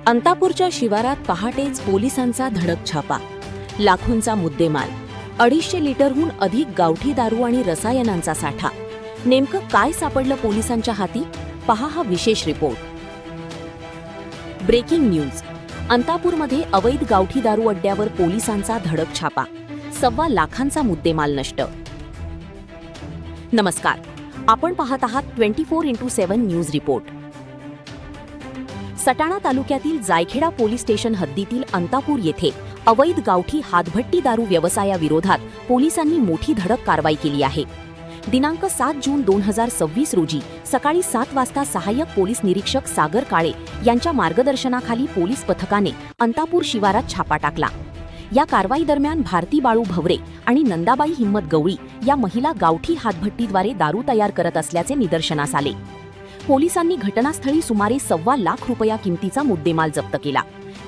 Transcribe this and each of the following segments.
अंतापूरच्या शिवारात पहाटेच पोलिसांचा धडक छापा. लाखोंचा मुद्देमाल, 250 लिटरहून अधिक गावठी दारू आणि रसायनांचा साठा. नेमकं काय सापडलं पोलिसांच्या हाती? पहा हा विशेष रिपोर्ट. Breaking news. अंतापूरमध्ये अवैध गावठी दारू अड्ड्यावर पोलिसांचा धडक छापा. 1.25 लाखांचा मुद्देमाल नष्ट. नमस्कार, आपण पाहत आहात 24x7 न्यूज रिपोर्ट. सटाणा तालुक्यातील जायखेडा पोलीस स्टेशन हद्दीतील अंतापूर येथे अवैध गावठी हातभट्टी दारू व्यवसायाविरोधात पोलिसांनी मोठी धडक कारवाई केली आहे. दिनांक 7 जून 2026 रोजी सकाळी 7 वाजता सहाय्यक पोलीस निरीक्षक सागर काळे यांच्या मार्गदर्शनाखाली पोलीस पथकाने अंतापूर शिवारात छापा टाकला. या कारवाई दरम्यान भारती बाळू भवरे आणि नंदाबाई हिम्मत गवळी या महिला गावठी हातभट्टीद्वारे दारू तयार करत असल्याचे निदर्शनास आले. पोलिसांनी घटनास्थळी सुमारे 1.25 लाख रुपया किमतीचा मुद्देमाल जप्त केला.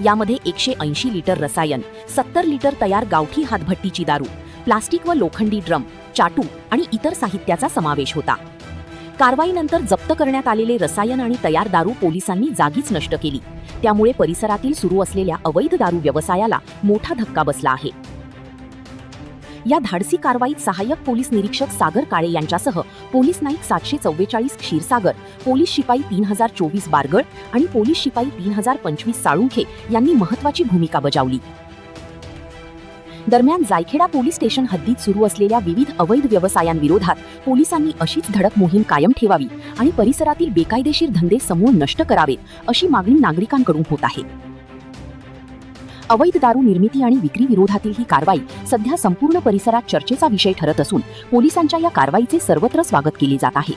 यामध्ये 180 लिटर रसायन, 70 लिटर तयार गावठी हातभट्टीची दारू, प्लास्टिक व लोखंडी ड्रम, चाटू आणि इतर साहित्याचा समावेश होता. कारवाईनंतर जप्त करण्यात आलेले रसायन आणि तयार दारू पोलिसांनी जागीच नष्ट केली. त्यामुळे परिसरातील सुरू असलेल्या अवैध दारू व्यवसायाला मोठा धक्का बसला आहे. या धाडसी कारवाईत सहाय्यक पोलीस निरीक्षक सागर काळे यांच्यासह पोलीस नाईक 744 क्षीरसागर, पोलीस शिपाई 3024 बारगळ आणि पोलीस शिपाई 3025 साळुंखे यांनी महत्त्वाची भूमिका बजावली. दरम्यान जायखेडा पोलीस स्टेशन हद्दीत सुरू असलेल्या विविध अवैध व्यवसायांविरोधात पोलिसांनी अशीच धडक मोहीम कायम ठेवावी आणि परिसरातील बेकायदेशीर धंदे समूळ नष्ट करावेत अशी मागणी नागरिकांकडून होत आहे. अवैध दारू निर्मिती आणि विक्री विरोधातील ही कारवाई सध्या संपूर्ण परिसरात चर्चेचा विषय ठरत असून पोलिसांच्या या कारवाईचे सर्वत्र स्वागत केले जात आहे.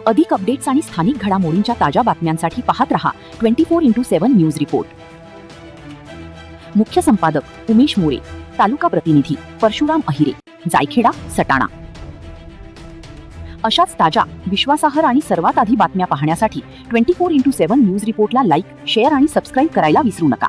अधिक अपडेट्स आणि स्थानिक घडामोडींच्या ताज्या बातम्यांसाठी पाहत रहा 24x7 न्यूज रिपोर्ट. मुख्य संपादक उमेश मोरे, तालुका प्रतिनिधी परशुराम अहिरे, जायखेडा, सटाणा. अशाच ताज्या, विश्वासार्ह आणि सर्वात आधी बातम्या पाहण्यासाठी 24x7 न्यूज रिपोर्टला लाईक, शेअर आणि सबस्क्राईब करायला विसरू नका.